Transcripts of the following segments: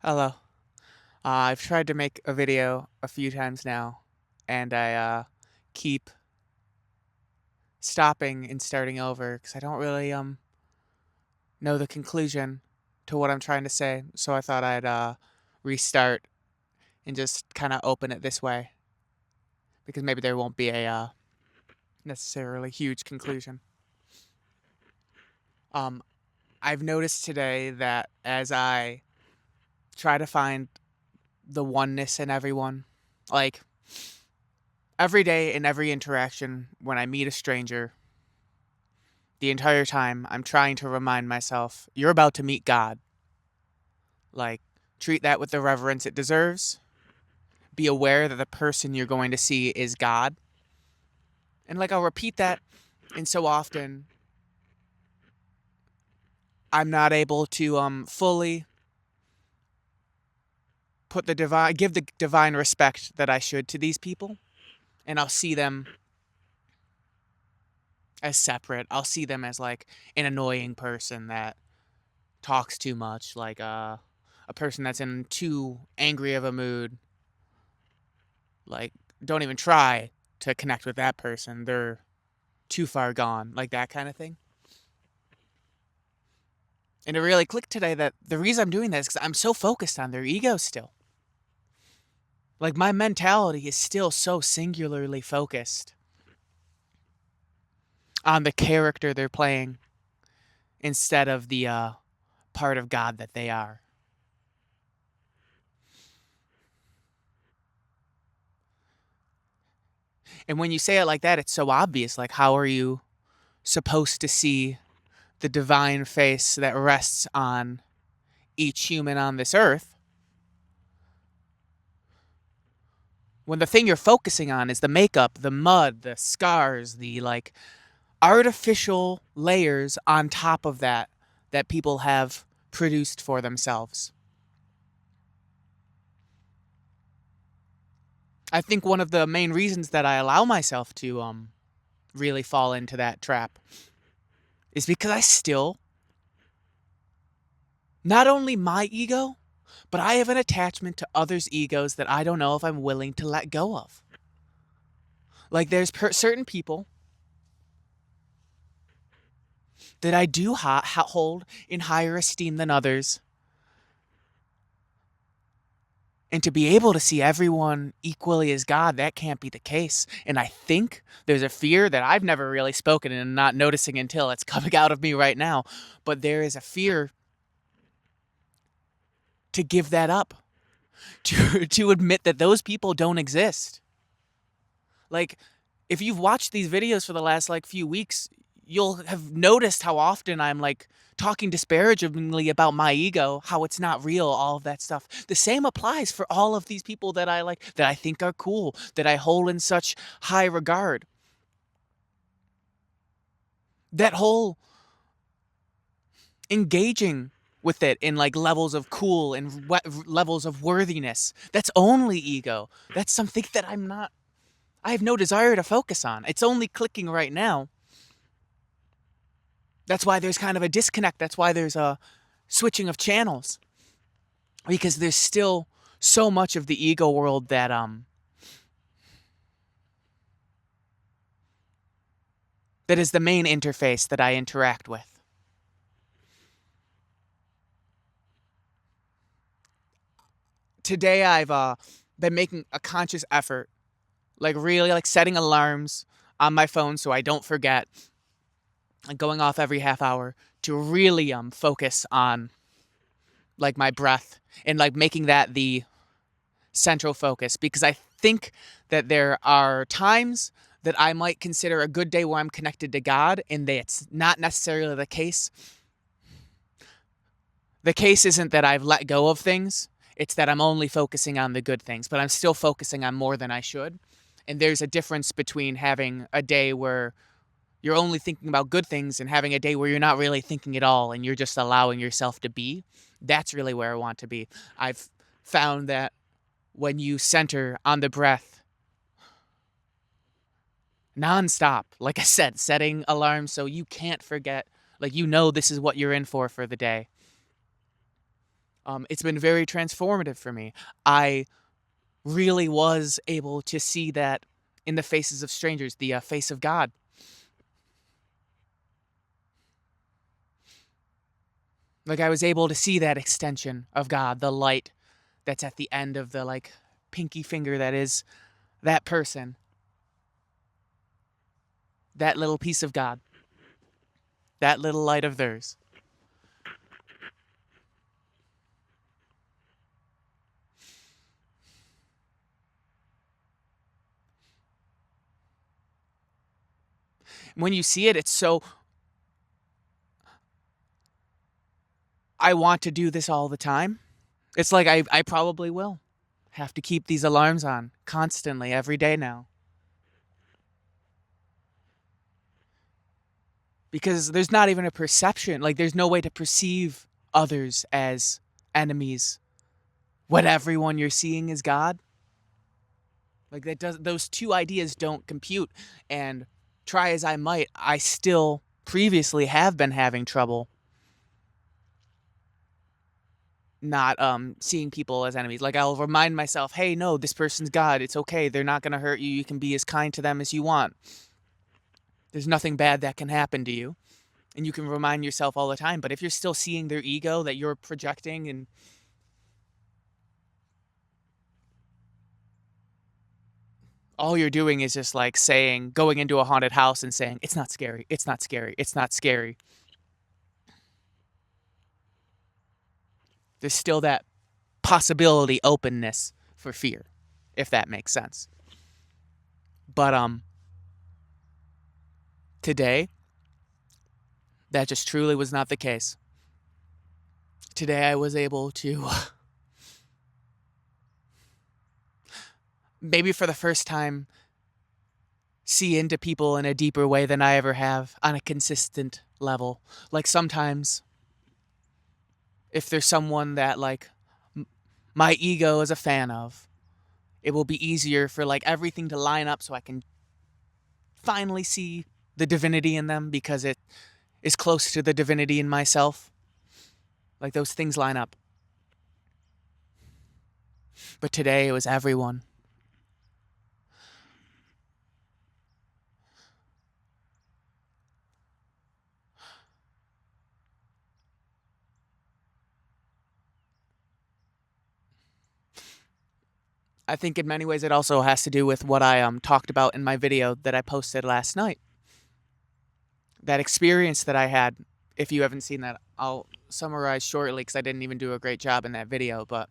Hello. I've tried to make a video a few times now, and I keep stopping and starting over because I don't really know the conclusion to what I'm trying to say. So I thought I'd restart and just kind of open it this way because maybe there won't be a necessarily huge conclusion. Um, I've noticed today that as I try to find the oneness in everyone, like every day in every interaction when I meet a stranger, the entire time I'm trying to remind myself, you're about to meet God. Like, treat that with the reverence it deserves. Be aware that the person you're going to see is God. And like I'll repeat that, and so often I'm not able to fully give the divine respect that I should to these people, and I'll see them as separate. I'll see them as like an annoying person that talks too much, like a person that's in too angry of a mood. Like, don't even try to connect with that person. They're too far gone, like that kind of thing. And it really clicked today that the reason I'm doing that is because I'm so focused on their ego still. Like, my mentality is still so singularly focused on the character they're playing instead of the part of God that they are. And when you say it like that, it's so obvious. Like, how are you supposed to see the divine face that rests on each human on this earth when the thing you're focusing on is the makeup, the mud, the scars, the like artificial layers on top of that people have produced for themselves? I think one of the main reasons that I allow myself to really fall into that trap is because I still, not only my ego, but I have an attachment to others' egos that I don't know if I'm willing to let go of. Like, there's certain people that I do hold in higher esteem than others. And to be able to see everyone equally as God, that can't be the case. And I think there's a fear that I've never really spoken and not noticing until it's coming out of me right now. But there is a fear to give that up, to admit that those people don't exist. Like, if you've watched these videos for the last like few weeks, you'll have noticed how often I'm like talking disparagingly about my ego, how it's not real, all of that stuff. The same applies for all of these people that I like, that I think are cool, that I hold in such high regard. That whole engaging with it in like levels of cool and levels of worthiness, that's only ego. That's something that I have no desire to focus on. It's only clicking right now. That's why there's kind of a disconnect. That's why there's a switching of channels. Because there's still so much of the ego world that is the main interface that I interact with. Today I've been making a conscious effort, like really like setting alarms on my phone so I don't forget, like going off every half hour to really focus on like my breath and like making that the central focus, because I think that there are times that I might consider a good day where I'm connected to God, and that's not necessarily the case. The case isn't that I've let go of things, it's that I'm only focusing on the good things, but I'm still focusing on more than I should. And there's a difference between having a day where you're only thinking about good things and having a day where you're not really thinking at all and you're just allowing yourself to be. That's really where I want to be. I've found that when you center on the breath nonstop, like I said, setting alarms so you can't forget, like, you know, this is what you're in for the day. It's been very transformative for me. I really was able to see that in the faces of strangers, the face of God. Like I was able to see that extension of God, the light that's at the end of the like pinky finger that is that person, that little piece of God, that little light of theirs. When you see it, it's so I want to do this all the time. It's like I probably will have to keep these alarms on constantly every day now. Because there's not even a perception. Like there's no way to perceive others as enemies when everyone you're seeing is God. Like that does those two ideas don't compute. And try as I might, I still previously have been having trouble not seeing people as enemies. Like I'll remind myself, hey, no, this person's God. It's okay. They're not gonna hurt you. You can be as kind to them as you want. There's nothing bad that can happen to you. And you can remind yourself all the time. But if you're still seeing their ego that you're projecting, and all you're doing is just like saying, going into a haunted house and saying, it's not scary, it's not scary, it's not scary. There's still that possibility openness for fear, if that makes sense. But today, that just truly was not the case. Today I was able to maybe for the first time see into people in a deeper way than I ever have on a consistent level. Like sometimes if there's someone that like my ego is a fan of, it will be easier for like everything to line up so I can finally see the divinity in them because it is close to the divinity in myself. Like those things line up. But today it was everyone. I think in many ways it also has to do with what I talked about in my video that I posted last night. That experience that I had, if you haven't seen that, I'll summarize shortly because I didn't even do a great job in that video. But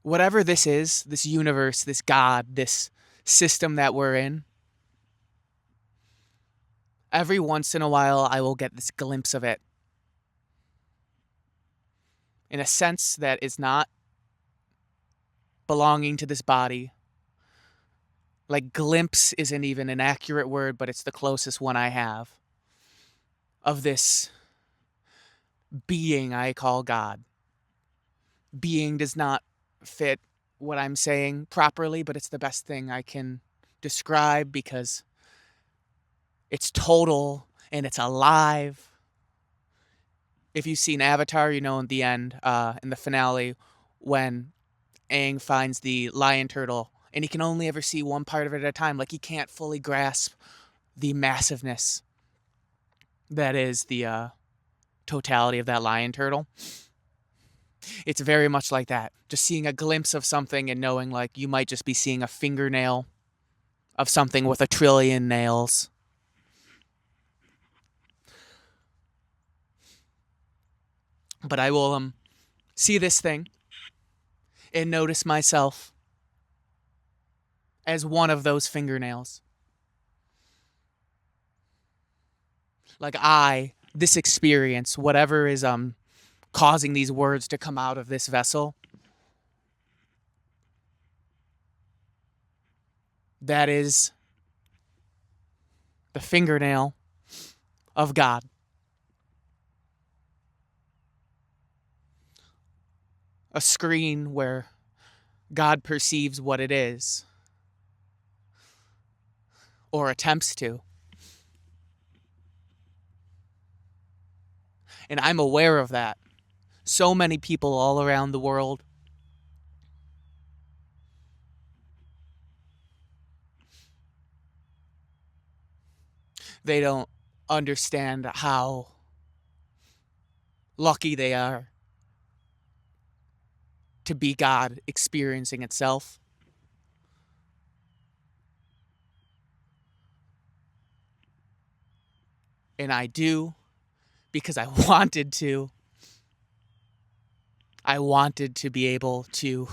whatever this is, this universe, this God, this system that we're in, every once in a while I will get this glimpse of it in a sense that is not belonging to this body. Like glimpse isn't even an accurate word, but it's the closest one I have of this being I call God. Being does not fit what I'm saying properly, but it's the best thing I can describe because it's total and it's alive. If you've seen Avatar, you know in the end, in the finale, when Aang finds the lion turtle and he can only ever see one part of it at a time, like he can't fully grasp the massiveness that is the totality of that lion turtle. It's very much like that. Just seeing a glimpse of something and knowing like you might just be seeing a fingernail of something with a trillion nails. But I will see this thing and notice myself as one of those fingernails. Like this experience, whatever is causing these words to come out of this vessel, that is the fingernail of God. A screen where God perceives what it is, or attempts to. And I'm aware of that. So many people all around the world, they don't understand how lucky they are to be God experiencing itself. And I do because I wanted to. I wanted to be able to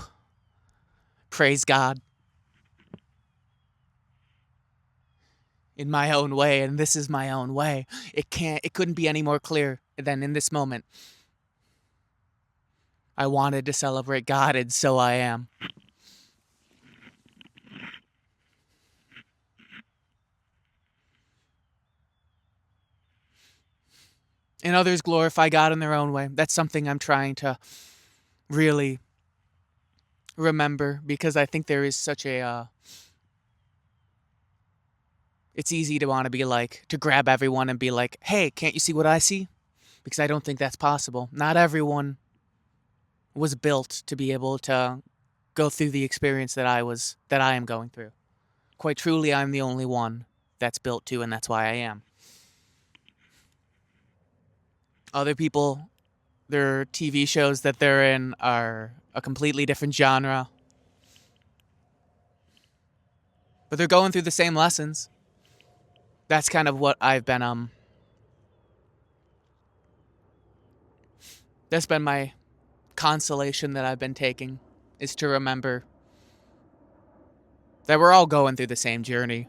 praise God in my own way, and this is my own way. It couldn't be any more clear than in this moment. I wanted to celebrate God, and so I am. And others glorify God in their own way. That's something I'm trying to really remember, because I think there is such a it's easy to want to be like, to grab everyone and be like, hey, can't you see what I see? Because I don't think that's possible. Not everyone was built to be able to go through the experience that I am going through. Quite truly, I'm the only one that's built to, and that's why I am. Other people, their TV shows that they're in are a completely different genre, but they're going through the same lessons. That's kind of what I've been that's been my consolation that I've been taking, is to remember that we're all going through the same journey.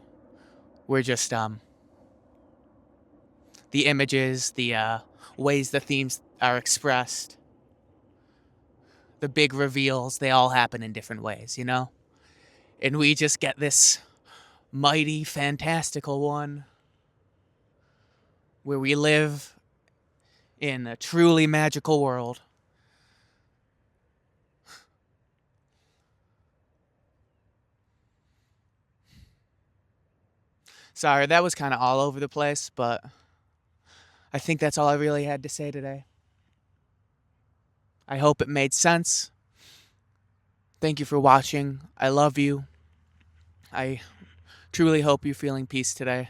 We're just the images, the ways the themes are expressed, the big reveals, they all happen in different ways, you know? And we just get this mighty, fantastical one where we live in a truly magical world. Sorry, that was kind of all over the place, but I think that's all I really had to say today. I hope it made sense. Thank you for watching. I love you. I truly hope you're feeling peace today.